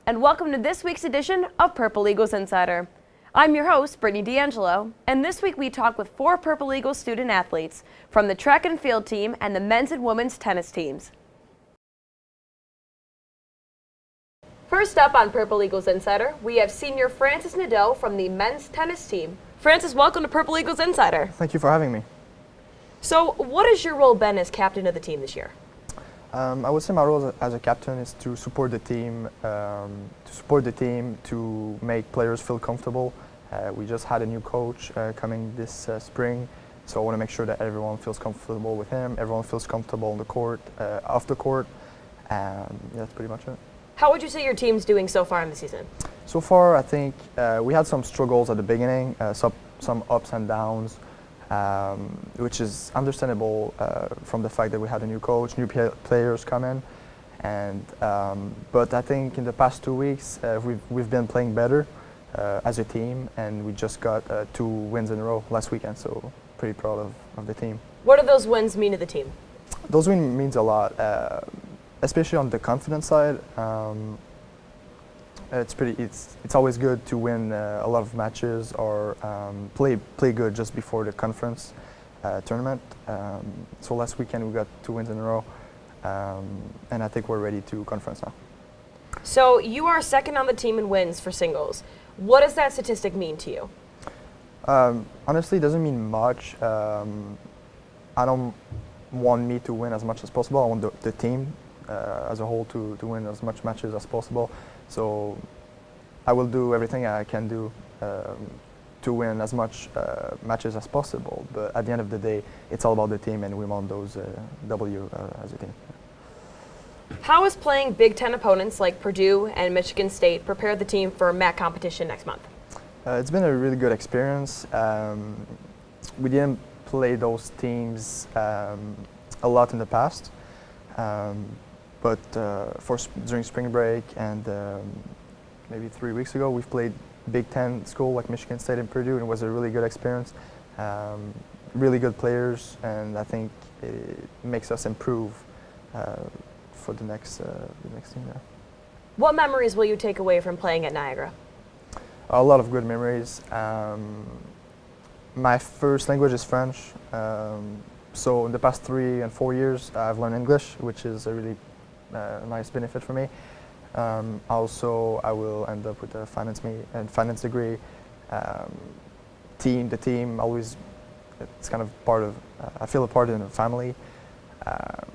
and welcome to this week's edition of Purple Eagles Insider. I'm your host, Brittany D'Angelo, and this week we talk with 4 Purple Eagles student athletes from the track and field team and the men's and women's tennis teams. First up on Purple Eagles Insider, we have senior Francis Nadeau from the men's tennis team. Francis, welcome to Purple Eagles Insider. Thank you for having me. So, what has your role been as captain of the team this year? I would say my role as a captain is to support the team, to make players feel comfortable. We just had a new coach coming this spring, so I want to make sure that everyone feels comfortable with him, everyone feels comfortable on the court, off the court, and that's pretty much it. How would you say your team's doing so far in the season? So far, I think we had some struggles at the beginning, some ups and downs, which is understandable from the fact that we had a new coach, new players come in, and but I think in the past 2 weeks we've been playing better as a team, and we just got 2 wins in a row last weekend, so pretty proud of the team. What do those wins mean to the team? Those wins means a lot, especially on the confidence side. It's always good to win a lot of matches or play good just before the conference tournament. So last weekend we got 2 wins in a row, and I think we're ready to conference now. So you are second on the team in wins for singles. What does that statistic mean to you? Honestly, it doesn't mean much. I don't want me to win as much as possible. I want the team as a whole to win as much matches as possible. So I will do everything I can do to win as much matches as possible. But at the end of the day, it's all about the team, and we want those W as a team. How has playing Big Ten opponents like Purdue and Michigan State prepared the team for MAC competition next month? It's been a really good experience. We didn't play those teams a lot in the past. But during spring break and maybe 3 weeks ago, we've played Big Ten school like Michigan State and Purdue, and it was a really good experience. Really good players, and I think it makes us improve for the next team there. What memories will you take away from playing at Niagara? A lot of good memories. My first language is French, so in the past 3 and 4 years, I've learned English, which is a really nice benefit for me. Also, I will end up with a finance degree. The team always, it's kind of part of, I feel a part in the family.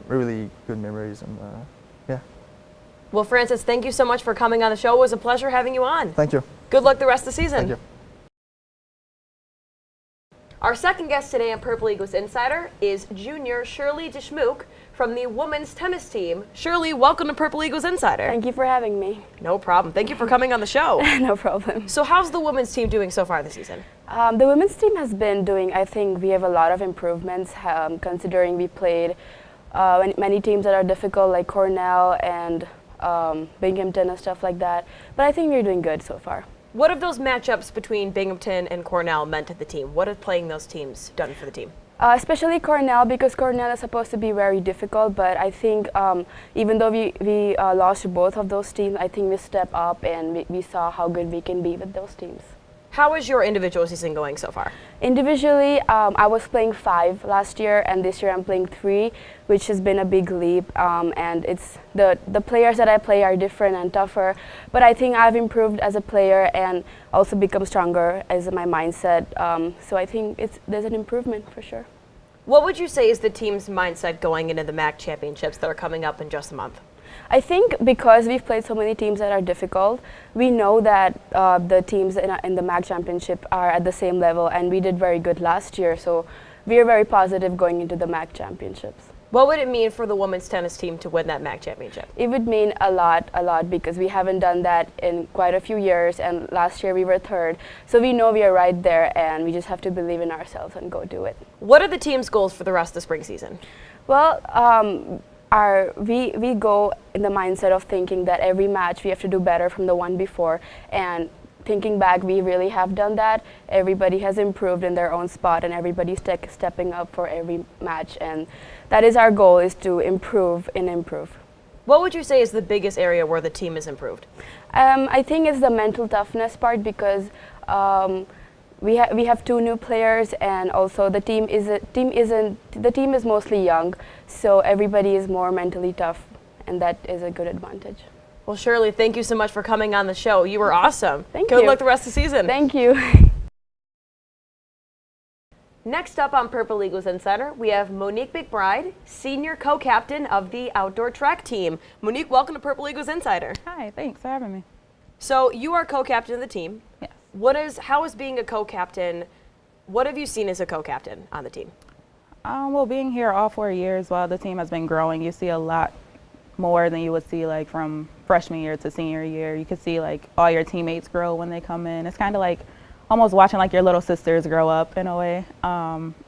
Really good memories, and yeah. Well, Francis, thank you so much for coming on the show. It was a pleasure having you on. Thank you. Good luck the rest of the season. Thank you. Our second guest today on Purple Eagles Insider is junior Sharlee Deshmukh from the women's tennis team. Sharlee, welcome to Purple Eagles Insider. Thank you for having me. No problem. Thank you for coming on the show. No problem. So how's the women's team doing so far this season? The women's team has been doing, I think we have a lot of improvements, considering we played many teams that are difficult like Cornell and Binghamton and stuff like that. But I think we're doing good so far. What have those matchups between Binghamton and Cornell meant to the team? What have playing those teams done for the team? Especially Cornell, because Cornell is supposed to be very difficult, but I think even though we lost to both of those teams, I think we stepped up and we saw how good we can be with those teams. How is your individual season going so far? Individually, I was playing 5 last year, and this year I'm playing 3, which has been a big leap. And it's the players that I play are different and tougher, but I think I've improved as a player and also become stronger as my mindset. So I think there's an improvement for sure. What would you say is the team's mindset going into the MAC championships that are coming up in just a month? I think because we've played so many teams that are difficult, we know that the teams in the MAC championship are at the same level, and we did very good last year, so we are very positive going into the MAC championships. What would it mean for the women's tennis team to win that MAC championship? It would mean a lot, because we haven't done that in quite a few years, and last year we were 3rd, so we know we are right there, and we just have to believe in ourselves and go do it. What are the team's goals for the rest of the spring season? Well, we go in the mindset of thinking that every match we have to do better from the one before, and thinking back, we really have done that. Everybody has improved in their own spot, and everybody's stepping up for every match, and that is our goal, is to improve and improve. What would you say is the biggest area where the team has improved? I think it's the mental toughness part because we have two new players, and also the team is mostly young, so everybody is more mentally tough, and that is a good advantage. Well, Sharlee, thank you so much for coming on the show. You were awesome. Thank you. Good luck the rest of the season. Thank you. Next up on Purple Eagles Insider, we have Monique McBride, senior co-captain of the outdoor track team. Monique, welcome to Purple Eagles Insider. Hi, thanks for having me. So you are co-captain of the team. Yes. How is being a co-captain, what have you seen as a co-captain on the team? Well, being here all 4 years while the team has been growing, you see a lot more than you would see like from freshman year to senior year. You could see like all your teammates grow when they come in. It's kind of like almost watching like your little sisters grow up in a way.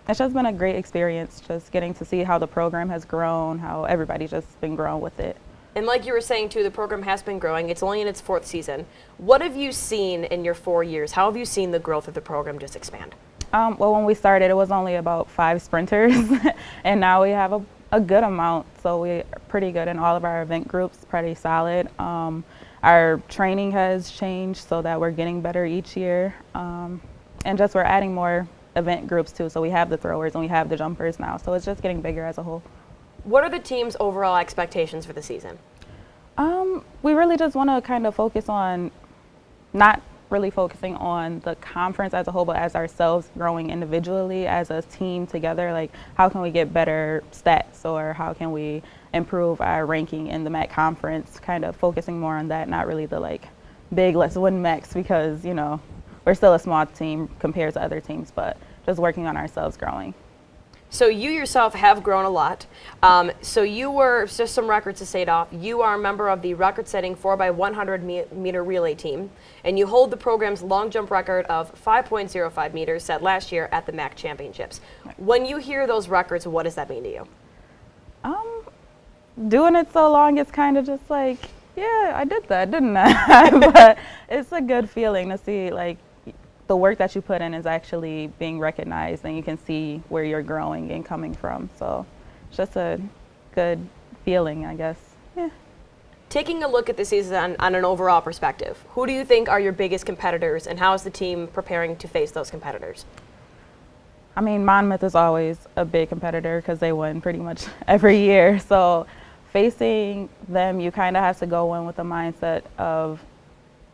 It's just been a great experience, just getting to see how the program has grown, how everybody's just been growing with it. And like you were saying too, the program has been growing. It's only in its 4th season. What have you seen in your 4 years? How have you seen the growth of the program just expand? Well, when we started, it was only about 5 sprinters, and now we have a good amount. So we're pretty good in all of our event groups, pretty solid. Our training has changed so that we're getting better each year. And just we're adding more event groups too. So we have the throwers and we have the jumpers now. So it's just getting bigger as a whole. What are the team's overall expectations for the season? We really just want to kind of focus on not really focusing on the conference as a whole, but as ourselves growing individually as a team together. Like, how can we get better stats, or how can we improve our ranking in the MAC conference? Kind of focusing more on that, not really the like big let's win MACs, because, you know, we're still a small team compared to other teams, but just working on ourselves growing. So you yourself have grown a lot. So you were, just some records to state off, you are a member of the record-setting 4x100 meter relay team, and you hold the program's long jump record of 5.05 meters set last year at the MAC Championships. When you hear those records, what does that mean to you? Doing it so long, it's kind of just like, yeah, I did that, didn't I? But it's a good feeling to see, like, the work that you put in is actually being recognized, and you can see where you're growing and coming from. So it's just a good feeling, I guess. Yeah. Taking a look at the season on an overall perspective, who do you think are your biggest competitors, and how is the team preparing to face those competitors? I mean, Monmouth is always a big competitor because they win pretty much every year. So facing them, you kind of have to go in with the mindset of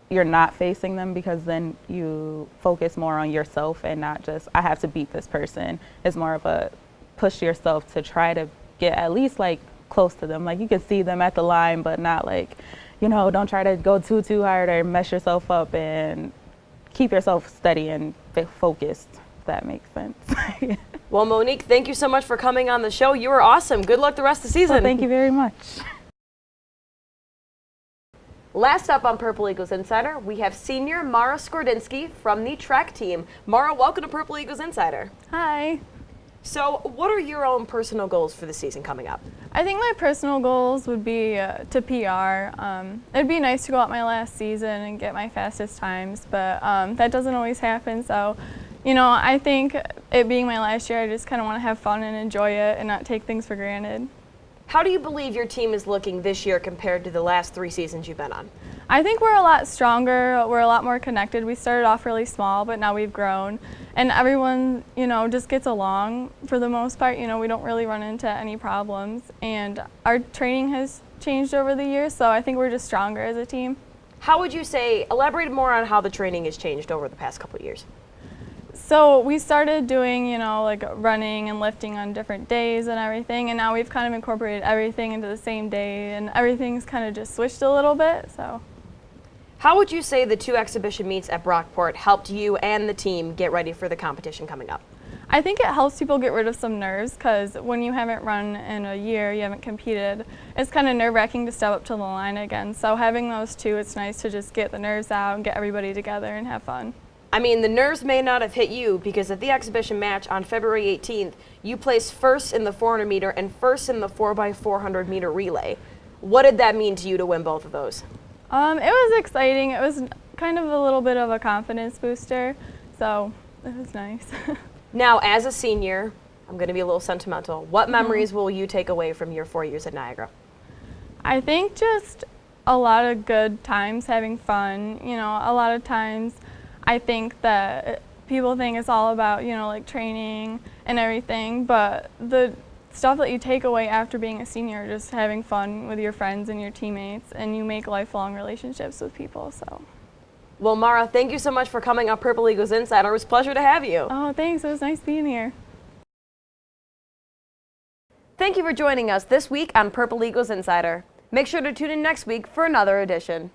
you're not facing them, because then you focus more on yourself and not just, I have to beat this person. It's more of a push yourself to try to get at least like close to them. Like, you can see them at the line, but not like, you know, don't try to go too hard or mess yourself up, and keep yourself steady and focused, if that makes sense. Well, Monique, thank you so much for coming on the show. You were awesome. Good luck the rest of the season. Well, thank you very much. Last up on Purple Eagles Insider, we have senior Mara Skordynski from the track team. Mara, welcome to Purple Eagles Insider. Hi. So what are your own personal goals for the season coming up? I think my personal goals would be to PR. It'd be nice to go out my last season and get my fastest times, but that doesn't always happen. So, you know, I think it being my last year, I just kind of want to have fun and enjoy it and not take things for granted. How do you believe your team is looking this year compared to the last 3 seasons you've been on? I think we're a lot stronger. We're a lot more connected. We started off really small, but now we've grown. And everyone, you know, just gets along for the most part. You know, we don't really run into any problems. And our training has changed over the years, so I think we're just stronger as a team. How would you say, elaborate more on how the training has changed over the past couple of years? So we started doing, you know, like running and lifting on different days and everything, and now we've kind of incorporated everything into the same day, and everything's kind of just switched a little bit. So, how would you say the 2 exhibition meets at Brockport helped you and the team get ready for the competition coming up? I think it helps people get rid of some nerves, because when you haven't run in a year, you haven't competed, it's kind of nerve-wracking to step up to the line again. So having those 2, it's nice to just get the nerves out and get everybody together and have fun. I mean, the nerves may not have hit you, because at the exhibition match on February 18th, you placed first in the 400 meter and first in the 4x400 meter relay. What did that mean to you to win both of those? It was exciting. It was kind of a little bit of a confidence booster, so it was nice. Now, as a senior, I'm going to be a little sentimental. What memories will you take away from your 4 years at Niagara? I think just a lot of good times having fun. You know, a lot of times I think that people think it's all about, you know, like training and everything, but the stuff that you take away after being a senior, just having fun with your friends and your teammates, and you make lifelong relationships with people. So. Well, Mara, thank you so much for coming on Purple Eagles Insider. It was a pleasure to have you. Oh, thanks. It was nice being here. Thank you for joining us this week on Purple Eagles Insider. Make sure to tune in next week for another edition.